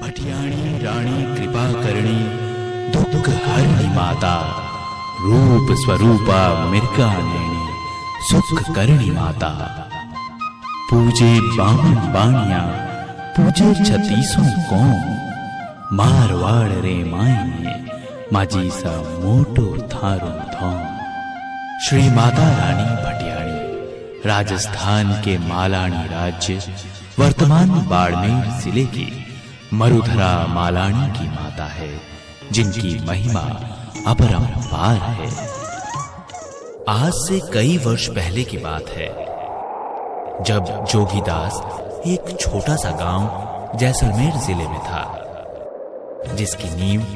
भटियाणी रानी कृपा करणी दुख हरणी माता, रूप स्वरूपा मृगा नैनी सुख करणी माता। पूजे बामन बाणिया पूजे 36 कौम, मारवाड़ रे मायने माजी सा मोटो थारो धौम। श्री माता रानी भटियाणी राजस्थान के मालानी राज्य वर्तमान बाड़मेर जिले की मरुधरा मालानी की माता है, जिनकी महिमा अपरंपार है। आज से कई वर्ष पहले की बात है, जब जोगीदास एक छोटा सा गांव जैसलमेर जिले में था, जिसकी नींव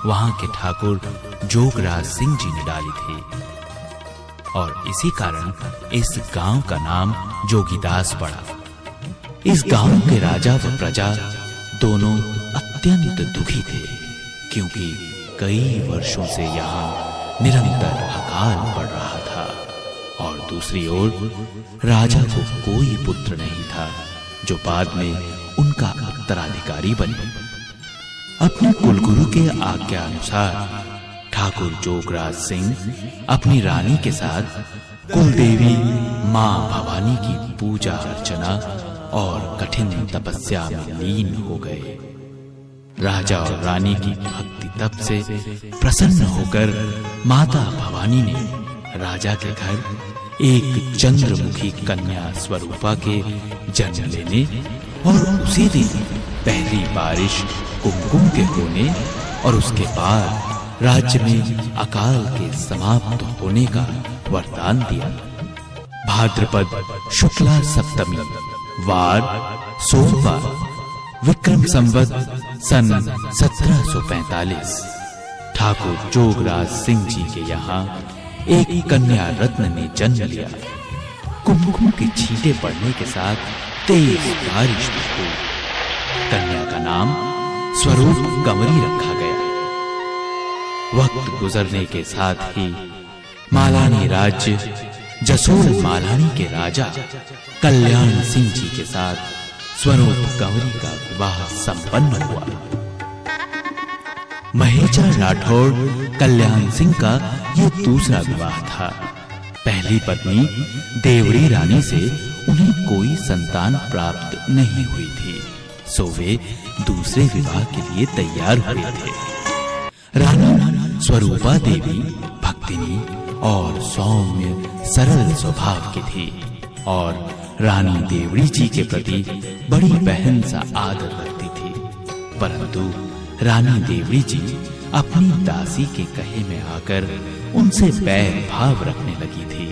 वहां के ठाकुर जोगराज सिंह जी ने डाली थी, और इसी कारण इस गांव का नाम जोगीदास पड़ा। इस गांव के राजा व प्रजा दोनों अत्यंत दुखी थे, क्योंकि कई वर्षों से यहाँ निरंतर अकाल पड़ रहा था, और दूसरी ओर राजा को कोई पुत्र नहीं था जो बाद में उनका उत्तराधिकारी बने। अपने कुलगुरु के आज्ञा अनुसार ठाकुर जोगराज सिंह अपनी रानी के साथ कुलदेवी मां भवानी की पूजा अर्चना और कठिन तपस्या में लीन हो गए। राजा और रानी की भक्ति तप से प्रसन्न होकर माता भवानी ने राजा के घर एक चंद्रमुखी कन्या स्वरूपा के जन्म लेने और उसी दिन पहली बारिश कुमकुम के होने और उसके बाद राज्य में अकाल के समाप्त होने का वरदान दिया। भाद्रपद शुक्ला सप्तमी वार सोमवार विक्रम संवत सन 1745 ठाकुर जोगराज सिंह जी के यहाँ एक कन्या रत्न ने जन्म लिया। कुमकुम के छींटे पड़ने के साथ तेज बारिश हुई। कन्या का नाम स्वरूप कंवरी रखा गया। वक्त गुजरने के साथ ही मालानी राज्य जसोल मालानी के राजा कल्याण सिंह जी के साथ स्वरूप कंवरी का विवाह संपन्न हुआ। महेचा राठौड़ कल्याण सिंह का यह दूसरा विवाह था। पहली पत्नी देवड़ी रानी से उन्हें कोई संतान प्राप्त नहीं हुई थी, सो वे दूसरे विवाह के लिए तैयार हुए थे। रानी स्वरूपा देवी भक्तिनी और सौम्य सरल स्वभाव की थी, और रानी देवड़ी जी के प्रति बड़ी बहन सा आदर रखती थी। परंतु रानी देवड़ी जी अपनी दासी के कहे में आकर उनसे बैर भाव रखने लगी थी।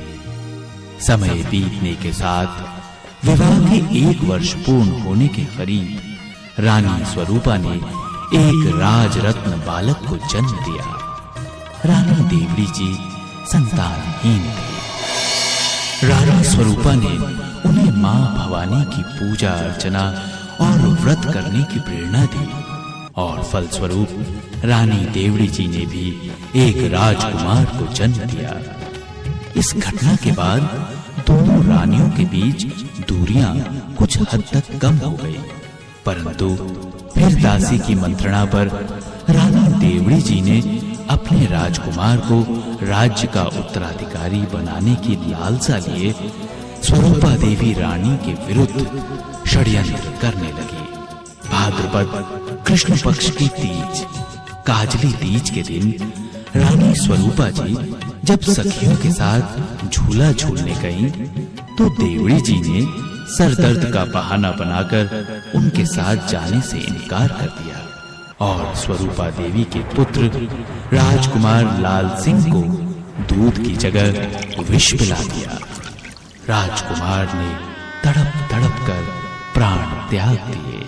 समय बीतने के साथ विवाह के 1 वर्ष पूर्ण होने के करीब रानी स्वरूपा ने एक राजरत्न बालक को जन्म दिया। रानी देवड़ी जी संतानहीन थी। रानी स्वरूपा ने उन्हें मां भवानी की पूजा अर्चना और व्रत करने की प्रेरणा दी, और फलस्वरूप रानी देवड़ी जी ने भी एक राजकुमार को जन्म दिया। इस घटना के बाद दोनों रानियों के बीच दूरियां कुछ हद तक कम हो गई, परंतु फिर दासी की मंत्रणा पर रानी देवड़ी जी ने अपने राजकुमार को राज्य का उत्तराधिकारी बनाने की लालसा लिए स्वरूपा देवी रानी के विरुद्ध षड्यंत्र करने लगी। भाद्रपद कृष्ण पक्ष की तीज काजली तीज के दिन रानी स्वरूपा जी जब सखियों के साथ झूला झूलने गईं, तो देवड़ी जी ने सर दर्द का बहाना बनाकर उनके साथ जाने से इनकार कर दिया, और स्वरूपा देवी के पुत्र राजकुमार लाल सिंह को दूध की जगह विष पिला दिया। राजकुमार ने तड़प तड़प कर प्राण त्याग दिए।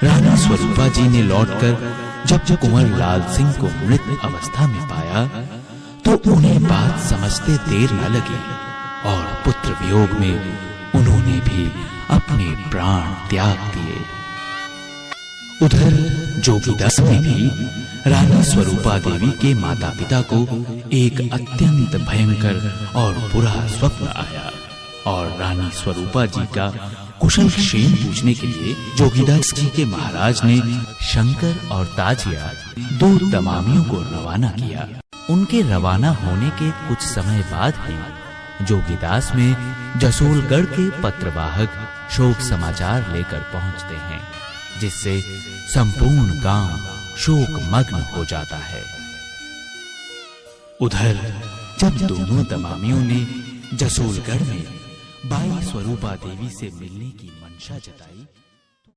रानी स्वरूपा जी ने लौटकर जब कुंवर लाल सिंह को मृत अवस्था में पाया, तो उन्हें बात समझते देर न लगी, और पुत्र वियोग में उन्होंने भी अपने प्राण त्याग दिए। उधर जोगीदास में भी रानी स्वरूपा देवी के माता-पिता को एक अत्यंत भयंकर और बुरा स्वप्न आया, और रानी स्वरूपा जी का कुशल क्षेम पूछने के लिए जोगीदास जी के महाराज ने शंकर और ताजिया दो तमामियों को रवाना किया। उनके रवाना होने के कुछ समय बाद ही जोगीदास में जसोलगढ़ के पत्रवाहक शोक समाचार लेकर पहुंचते हैं, जिससे संपूर्ण गांव शोक मग्न हो जाता है। उधर जब दोनों तमामियों ने जसोलगढ़ में बाई स्वरूपा देवी से मिलने की मंशा जताई,